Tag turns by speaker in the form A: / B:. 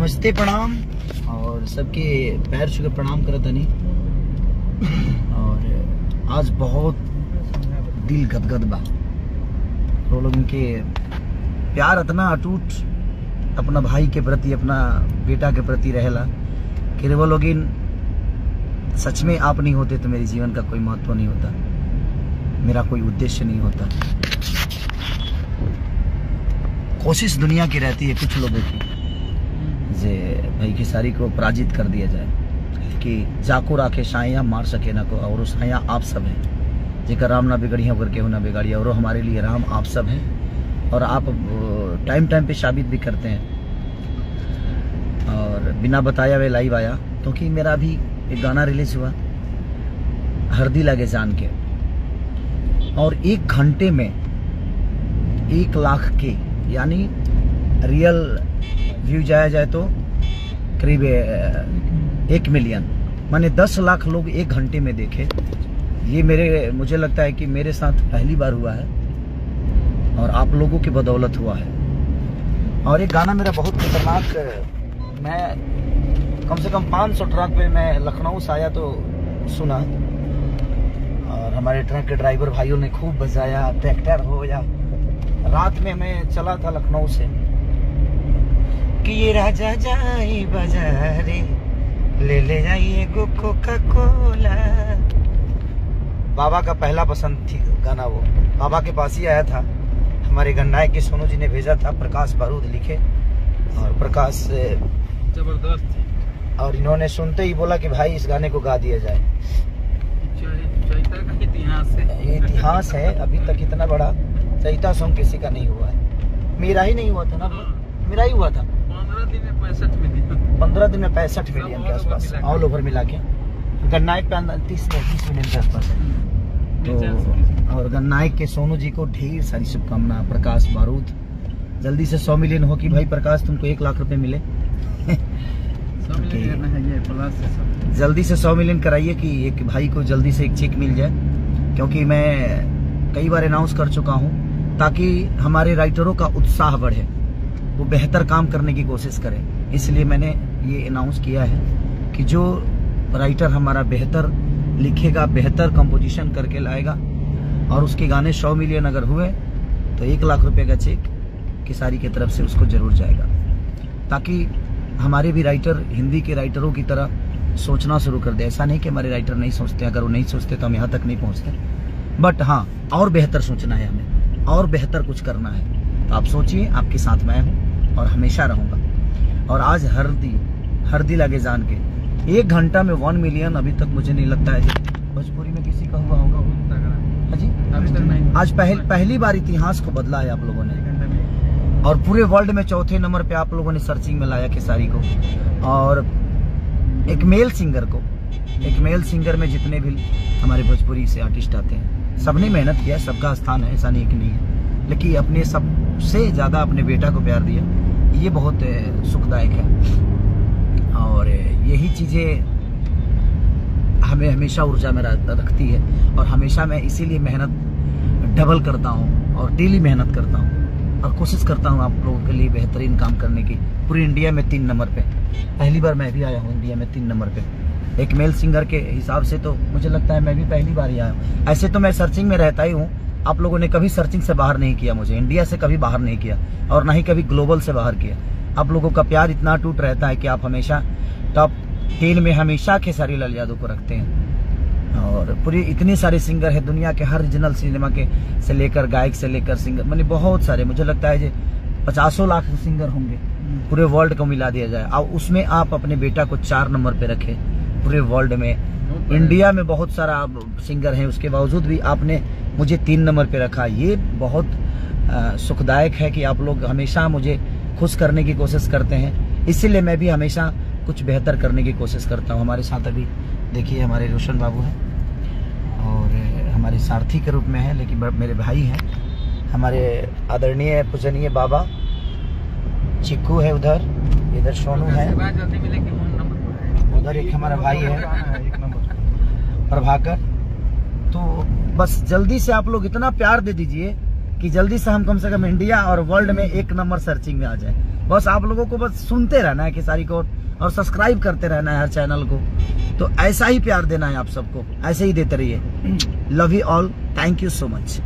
A: नमस्ते, प्रणाम और सबके पैर छू के प्रणाम करत तनी। और आज बहुत दिल गदगद बा। वो लोग इनके प्यार इतना अटूट अपना भाई के प्रति, अपना बेटा के प्रति रहेला कि वो लोग इन सच में आप नहीं होते तो मेरे जीवन का कोई महत्व नहीं होता, मेरा कोई उद्देश्य नहीं होता। कोशिश दुनिया की रहती है कुछ लोगों की जे भाई खेसारी को पराजित कर दिया जाए, कि जाको राखे साया मार सके ना को, और साया आप सब हैं, जेकर राम ना बिगड़िया होकर केहू ना बिगाड़िया, और हमारे लिए राम आप सब हैं। और आप टाइम टाइम पे साबित भी करते हैं। और बिना बताया वे लाइव आया क्योंकि मेरा भी एक गाना रिलीज हुआ हरदी लगे जान के, और 1 घंटे में 1 लाख के यानी रियल व्यू जाया जाए तो करीब 1 मिलियन, माने 10 लाख लोग 1 घंटे में देखे। ये मुझे लगता है कि मेरे साथ पहली बार हुआ है और आप लोगों की बदौलत हुआ है। और एक गाना मेरा बहुत खतरनाक, मैं कम से कम 500 ट्रक पे मैं लखनऊ से आया तो सुना, और हमारे ट्रक के ड्राइवर भाइयों ने खूब बजाया, ट्रैक्टर हो या रात में मैं चला था लखनऊ से कि ये राजा जाई बाजारे ले जाइए कोका कोला। बाबा का पहला पसंद थी गाना, वो बाबा के पास ही आया था। हमारे गन्नायक के सोनू जी ने भेजा था, प्रकाश बारूद लिखे, और प्रकाश जबरदस्त, और इन्होंने सुनते ही बोला कि भाई इस गाने को गा दिया जाए। ये इतिहास है, अभी तक इतना बड़ा चैता सॉन्ग किसी का नहीं हुआ है। मेरा ही नहीं हुआ था ना, मेरा ही हुआ था 15 दिन में 65 मिलियन के आसपास ऑल ओवर मिला के। गन्नायक पे 30 मिलियन के आसपास है तो। और गन्नायक के सोनू जी को ढेर सारी शुभकामना। प्रकाश बारूद जल्दी से 100 मिलियन हो कि भाई प्रकाश तुमको 1 लाख रुपए मिले। जल्दी से 100 मिलियन कराइए कि एक भाई को जल्दी से एक चेक मिल जाए, क्योंकि मैं कई बार अनाउंस कर चुका हूँ ताकि हमारे राइटरों का उत्साह बढ़े, वो बेहतर काम करने की कोशिश करें। इसलिए मैंने ये अनाउंस किया है कि जो राइटर हमारा बेहतर लिखेगा, बेहतर कंपोजिशन करके लाएगा, और उसके गाने 100 मिलियन अगर हुए तो 1 लाख रुपए का चेक खेसारी की तरफ से उसको जरूर जाएगा, ताकि हमारे भी राइटर हिंदी के राइटरों की तरह सोचना शुरू कर दे। ऐसा नहीं कि हमारे राइटर नहीं सोचते, अगर वो नहीं सोचते तो हम यहाँ तक नहीं पहुँचते, बट हाँ और बेहतर सोचना है हमें, और बेहतर कुछ करना है। तो आप सोचिए, आपके साथ मैं हूँ और हमेशा रहूंगा। और आज हरदी लगे जान के 1 घंटा में 1 मिलियन अभी तक मुझे नहीं लगता है भोजपुरी में किसी का हुआ होगा। जी आज पहली बार इतिहास को बदला है आप लोगों ने, और पूरे वर्ल्ड में 4थे नंबर पे आप लोगों ने सर्चिंग में लाया खेसारी को। और एक मेल सिंगर में जितने भी हमारे भोजपुरी से आर्टिस्ट आते हैं, सबने मेहनत किया, सबका स्थान है, ऐसा नहीं कि नहीं है, लेकिन अपने सबसे ज्यादा अपने बेटा को प्यार दिया, ये बहुत सुखदायक है। और यही चीजें हमें हमेशा ऊर्जा में रखती है, और हमेशा मैं इसीलिए मेहनत डबल करता हूँ और डेली मेहनत करता हूँ, और कोशिश करता हूँ आप लोगों के लिए बेहतरीन काम करने की। पूरी इंडिया में 3 नंबर पे, पहली बार मैं भी आया हूँ इंडिया में 3 नंबर पे। एक मेल सिंगर के हिसाब से तो मुझे लगता है मैं भी पहली बार ही आया हूँ। ऐसे तो मैं सर्चिंग में रहता ही हूँ, आप लोगों ने कभी सर्चिंग से बाहर नहीं किया मुझे, इंडिया से कभी बाहर नहीं किया, और ना ही कभी ग्लोबल से बाहर किया। आप लोगों का प्यार इतना टूट रहता है कि आप हमेशा टॉप 10 में हमेशा खेसारी लाल यादव को रखते हैं। और पूरे इतने सारे सिंगर है दुनिया के, हर रीजनल सिनेमा के से लेकर गायक से लेकर सिंगर, मैंने बहुत सारे, मुझे लगता है 50 लाख सिंगर होंगे पूरे वर्ल्ड को मिला दिया जाए, और उसमें आप अपने बेटा को 4 नंबर पे रखे पूरे वर्ल्ड में। इंडिया में बहुत सारा सिंगर है, उसके बावजूद भी आपने मुझे 3 नंबर पे रखा। ये बहुत सुखदायक है कि आप लोग हमेशा मुझे खुश करने की कोशिश करते हैं, इसीलिए मैं भी हमेशा कुछ बेहतर करने की कोशिश करता हूँ। हमारे साथ अभी देखिए हमारे रोशन बाबू हैं, और हमारे सारथी के रूप में है, लेकिन मेरे भाई हैं। हमारे आदरणीय पूजनीय बाबा चिक्कू है, इधर सोनू है, उधर एक हमारा भाई है प्रभाकर। तो बस जल्दी से आप लोग इतना प्यार दे दीजिए कि जल्दी से हम कम से कम इंडिया और वर्ल्ड में 1 नंबर सर्चिंग में आ जाए। बस आप लोगों को बस सुनते रहना है खेसारी को और सब्सक्राइब करते रहना है हर चैनल को। तो ऐसा ही प्यार देना है आप सबको, ऐसे ही देते रहिए। Love you all, thank you so much.